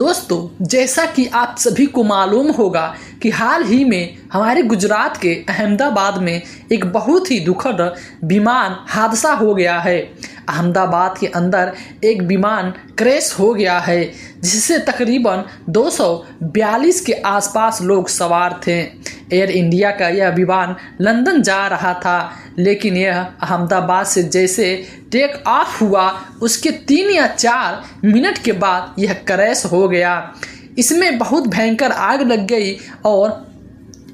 दोस्तों, जैसा कि आप सभी को मालूम होगा कि हाल ही में हमारे गुजरात के अहमदाबाद में एक बहुत ही दुखद विमान हादसा हो गया है। अहमदाबाद के अंदर एक विमान क्रैश हो गया है जिससे तकरीबन 242 के आसपास लोग सवार थे। एयर इंडिया का यह विमान लंदन जा रहा था, लेकिन यह अहमदाबाद से जैसे टेक ऑफ हुआ उसके 3 या 4 मिनट के बाद यह क्रैश हो गया। इसमें बहुत भयंकर आग लग गई और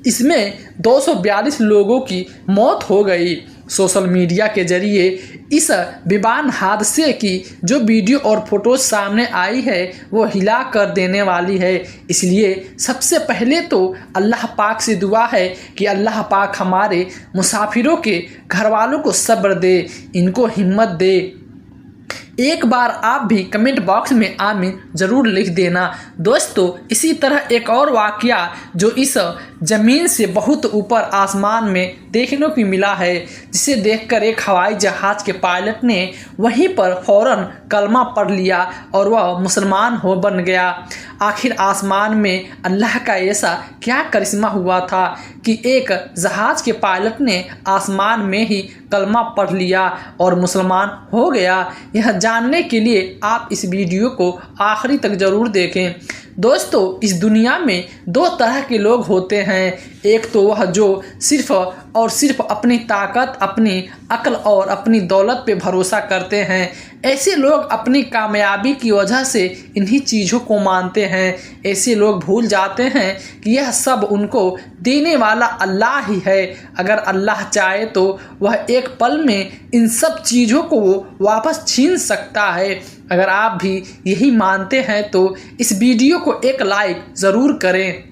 इसमें 242 लोगों की मौत हो गई। सोशल मीडिया के जरिए इस विमान हादसे की जो वीडियो और फोटोज सामने आई है वो हिला कर देने वाली है। इसलिए सबसे पहले तो अल्लाह पाक से दुआ है कि अल्लाह पाक हमारे मुसाफिरों के घर वालों को सब्र दे, इनको हिम्मत दे। एक बार आप भी कमेंट बॉक्स में आमीन ज़रूर लिख देना। दोस्तों, इसी तरह एक और वाक़या जो इस ज़मीन से बहुत ऊपर आसमान में देखने को मिला है, जिसे देखकर एक हवाई जहाज़ के पायलट ने वहीं पर फ़ौरन कलमा पढ़ लिया और वह मुसलमान हो बन गया। आखिर आसमान में अल्लाह का ऐसा क्या करिश्मा हुआ था कि एक जहाज़ के पायलट ने आसमान में ही कलमा पढ़ लिया और मुसलमान हो गया। यह जानने के लिए आप इस वीडियो को आखिरी तक ज़रूर देखें। दोस्तों, इस दुनिया में 2 तरह के लोग होते हैं। एक तो वह जो सिर्फ और सिर्फ अपनी ताकत, अपनी अक्ल और अपनी दौलत पे भरोसा करते हैं। ऐसे लोग अपनी कामयाबी की वजह से इन्हीं चीज़ों को मानते हैं। ऐसे लोग भूल जाते हैं कि यह सब उनको देने वाला अल्लाह ही है। अगर अल्लाह चाहे तो वह एक पल में इन सब चीज़ों को वापस छीन सकता है। अगर आप भी यही मानते हैं तो इस वीडियो को एक लाइक ज़रूर करें।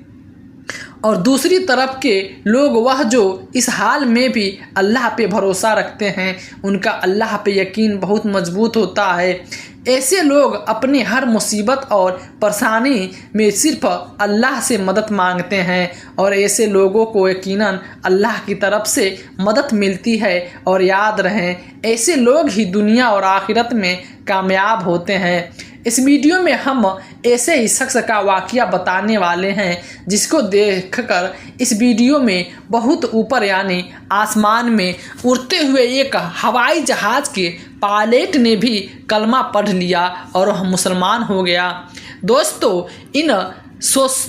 और दूसरी तरफ के लोग वह जो इस हाल में भी अल्लाह पे भरोसा रखते हैं, उनका अल्लाह पे यकीन बहुत मजबूत होता है। ऐसे लोग अपनी हर मुसीबत और परेशानी में सिर्फ अल्लाह से मदद मांगते हैं और ऐसे लोगों को यकीनन अल्लाह की तरफ से मदद मिलती है। और याद रहें, ऐसे लोग ही दुनिया और आखिरत में कामयाब होते हैं। इस वीडियो में हम ऐसे ही शख्स का वाक़या बताने वाले हैं जिसको देखकर इस वीडियो में बहुत ऊपर यानी आसमान में उड़ते हुए एक हवाई जहाज़ के पायलट ने भी कलमा पढ़ लिया और वह मुसलमान हो गया। दोस्तों, इन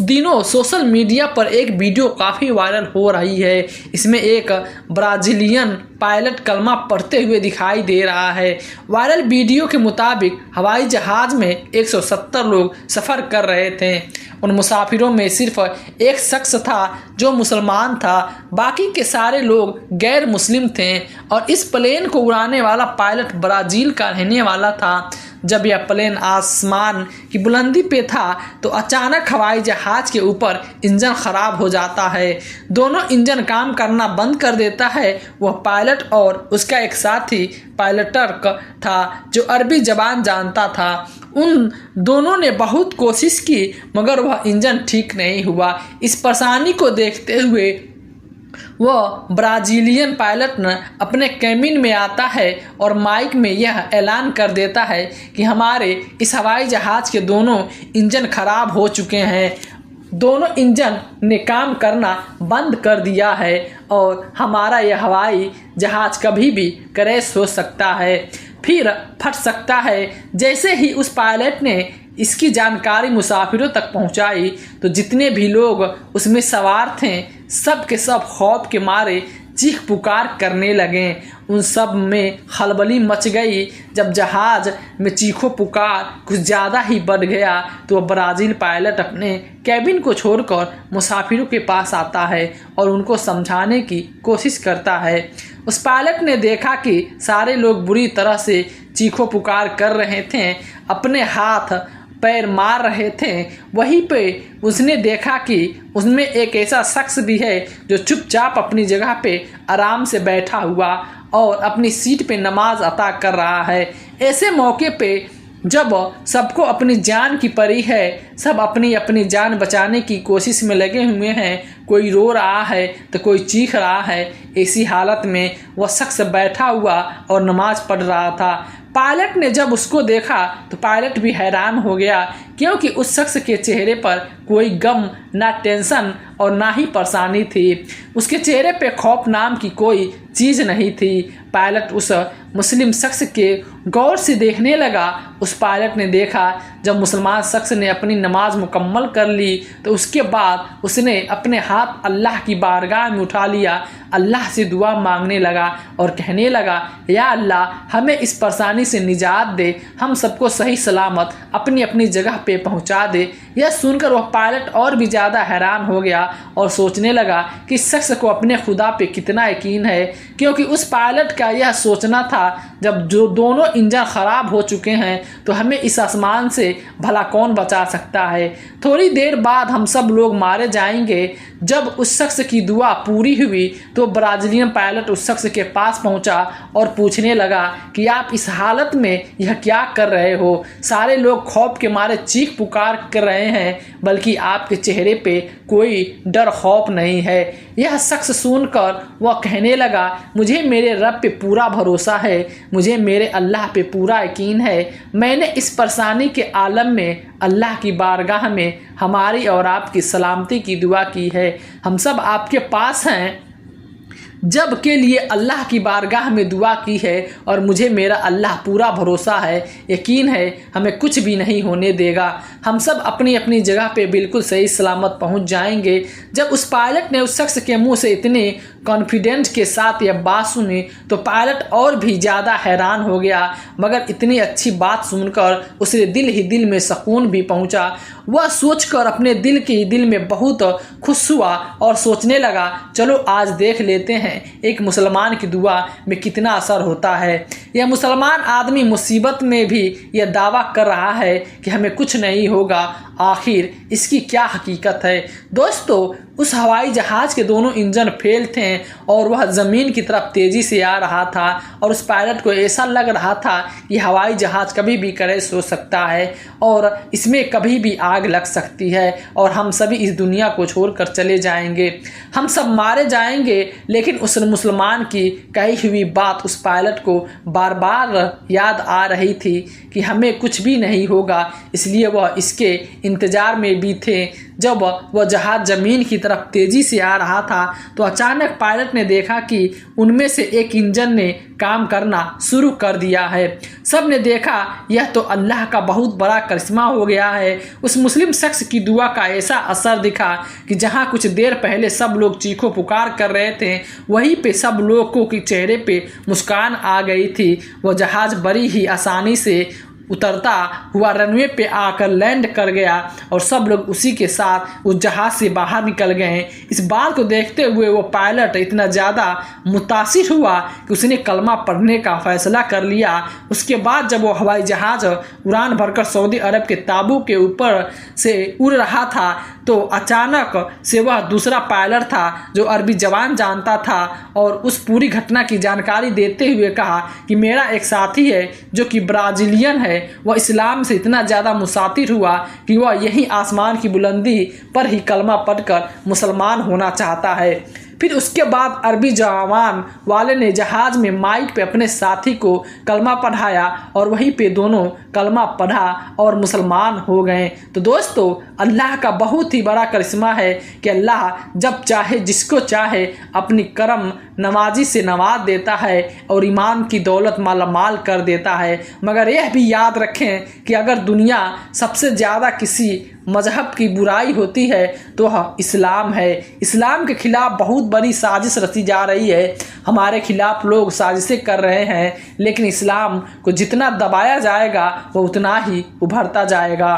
दिनों सोशल मीडिया पर एक वीडियो काफ़ी वायरल हो रही है। इसमें एक ब्राज़ीलियन पायलट कलमा पढ़ते हुए दिखाई दे रहा है। वायरल वीडियो के मुताबिक हवाई जहाज़ में 170 लोग सफ़र कर रहे थे। उन मुसाफिरों में सिर्फ एक शख्स था जो मुसलमान था, बाकी के सारे लोग गैर मुस्लिम थे। और इस प्लेन को उड़ाने वाला पायलट ब्राज़ील का रहने वाला था। जब यह प्लेन आसमान की बुलंदी पे था तो अचानक हवाई जहाज़ के ऊपर इंजन ख़राब हो जाता है। दोनों इंजन काम करना बंद कर देता है। वह पायलट और उसका एक साथी पायलटर था जो अरबी ज़बान जानता था। उन दोनों ने बहुत कोशिश की मगर वह इंजन ठीक नहीं हुआ। इस परेशानी को देखते हुए वह ब्राज़ीलियन पायलट न अपने कैबिन में आता है और माइक में यह ऐलान कर देता है कि हमारे इस हवाई जहाज़ के दोनों इंजन खराब हो चुके हैं। दोनों इंजन ने काम करना बंद कर दिया है और हमारा यह हवाई जहाज़ कभी भी क्रैश हो सकता है, फिर फट सकता है। जैसे ही उस पायलट ने इसकी जानकारी मुसाफिरों तक पहुंचाई तो जितने भी लोग उसमें सवार थे सब के सब खौफ के मारे चीख पुकार करने लगे। उन सब में खलबली मच गई। जब जहाज़ में चीखों पुकार कुछ ज़्यादा ही बढ़ गया तो ब्राज़ील पायलट अपने कैबिन को छोड़कर मुसाफिरों के पास आता है और उनको समझाने की कोशिश करता है। उस पायलट ने देखा कि सारे लोग बुरी तरह से चीखों पुकार कर रहे थे, अपने हाथ पैर मार रहे थे। वहीं पे उसने देखा कि उसमें एक ऐसा शख्स भी है जो चुपचाप अपनी जगह पे आराम से बैठा हुआ और अपनी सीट पे नमाज अता कर रहा है। ऐसे मौके पे जब सबको अपनी जान की परी है, सब अपनी अपनी जान बचाने की कोशिश में लगे हुए हैं, कोई रो रहा है तो कोई चीख रहा है। ऐसी हालत में वह शख्स बैठा हुआ और नमाज पढ़ रहा था। पायलट ने जब उसको देखा तो पायलट भी हैरान हो गया, क्योंकि उस शख्स के चेहरे पर कोई गम, ना टेंशन और ना ही परेशानी थी। उसके चेहरे पे खौफ नाम की कोई चीज़ नहीं थी। पायलट उस मुस्लिम शख्स के गौर से देखने लगा। उस पायलट ने देखा जब मुसलमान शख्स ने अपनी नमाज मुकम्मल कर ली तो उसके बाद उसने अपने हाथ अल्लाह की बारगाह में उठा लिया, अल्लाह से दुआ मांगने लगा और कहने लगा, या अल्लाह हमें इस परेशानी से निजात दे, हम सबको सही सलामत अपनी अपनी जगह पे पहुंचा दे। यह सुनकर वह पायलट और भी ज़्यादा हैरान हो गया और सोचने लगा कि इस शख्स को अपने खुदा पे कितना यकीन है, क्योंकि उस पायलट का यह सोचना था जब जो दोनों इंजन ख़राब हो चुके हैं तो हमें इस आसमान से भला कौन बचा सकता है। थोड़ी देर बाद हम सब लोग मारे जाएंगे। जब उस शख्स की दुआ पूरी हुई तो ब्राज़ीलियन पायलट उस शख्स के पास पहुंचा और पूछने लगा कि आप इस हालत में यह क्या कर रहे हो। सारे लोग खौफ के मारे चीख पुकार कर रहे हैं, बल्कि आपके चेहरे पे कोई डर खौफ नहीं है। यह शख्स सुनकर वह कहने लगा, मुझे मेरे रब पे पूरा भरोसा है, मुझे मेरे अल्लाह पे पूरा यकीन है। मैंने इस परेशानी के आलम में अल्लाह की बारगाह में हमारी और आपकी सलामती की दुआ की है। हम सब आपके पास हैं जब के लिए अल्लाह की बारगाह में दुआ की है, और मुझे मेरा अल्लाह पूरा भरोसा है, यकीन है हमें कुछ भी नहीं होने देगा। हम सब अपनी अपनी जगह पे बिल्कुल सही सलामत पहुंच जाएंगे। जब उस पायलट ने उस शख्स के मुंह से इतने कॉन्फिडेंस के साथ यह बात सुनी तो पायलट और भी ज़्यादा हैरान हो गया, मगर इतनी अच्छी बात सुनकर उसे दिल ही दिल में सुकून भी पहुंचा। वह सोचकर अपने दिल में बहुत खुश हुआ और सोचने लगा, चलो आज देख लेते हैं एक मुसलमान की दुआ में कितना असर होता है। यह मुसलमान आदमी मुसीबत में भी यह दावा कर रहा है कि हमें कुछ नहीं होगा, आखिर इसकी क्या हकीकत है। दोस्तों, उस हवाई जहाज़ के दोनों इंजन फेल थे और वह ज़मीन की तरफ तेज़ी से आ रहा था, और उस पायलट को ऐसा लग रहा था कि हवाई जहाज़ कभी भी क्रैश हो सकता है और इसमें कभी भी आग लग सकती है और हम सभी इस दुनिया को छोड़कर चले जाएंगे, हम सब मारे जाएंगे। लेकिन उस मुसलमान की कही हुई बात उस पायलट को बार बार याद आ रही थी कि हमें कुछ भी नहीं होगा, इसलिए वह इसके इंतज़ार में भी थे। जब वह जहाज़ ज़मीन की तरफ तेज़ी से आ रहा था तो अचानक पायलट ने देखा कि उनमें से एक इंजन ने काम करना शुरू कर दिया है। सब ने देखा यह तो अल्लाह का बहुत बड़ा करिश्मा हो गया है। उस मुस्लिम शख्स की दुआ का ऐसा असर दिखा कि जहां कुछ देर पहले सब लोग चीखो पुकार कर रहे थे, वहीं पे सब लोगों के चेहरे पे मुस्कान आ गई थी। वह जहाज़ बड़ी ही आसानी से उतरता हुआ रनवे पे आकर लैंड कर गया और सब लोग उसी के साथ उस जहाज़ से बाहर निकल गए। इस बात को देखते हुए वो पायलट इतना ज़्यादा मुतासिर हुआ कि उसने कलमा पढ़ने का फैसला कर लिया। उसके बाद जब वो हवाई जहाज़ उड़ान भरकर सऊदी अरब के ताबू के ऊपर से उड़ रहा था तो अचानक से वह दूसरा पायलट था जो अरबी जबान जानता था और उस पूरी घटना की जानकारी देते हुए कहा कि मेरा एक साथी है जो कि ब्राज़ीलियन है, वह इस्लाम से इतना ज़्यादा मुसातिर हुआ कि वह यही आसमान की बुलंदी पर ही कलमा पढ़कर मुसलमान होना चाहता है। फिर उसके बाद अरबी जवान वाले ने जहाज़ में माइक पे अपने साथी को कलमा पढ़ाया और वहीं पे दोनों कलमा पढ़ा और मुसलमान हो गए। तो दोस्तों, अल्लाह का बहुत ही बड़ा करिश्मा है कि अल्लाह जब चाहे जिसको चाहे अपनी करम नवाजी से नवाज देता है और ईमान की दौलत मालामाल कर देता है। मगर यह भी याद रखें कि अगर दुनिया सबसे ज़्यादा किसी मजहब की बुराई होती है तो वह इस्लाम है। इस्लाम के खिलाफ बहुत बड़ी साजिश रची जा रही है, हमारे खिलाफ लोग साजिशें कर रहे हैं, लेकिन इस्लाम को जितना दबाया जाएगा वो उतना ही उभरता जाएगा।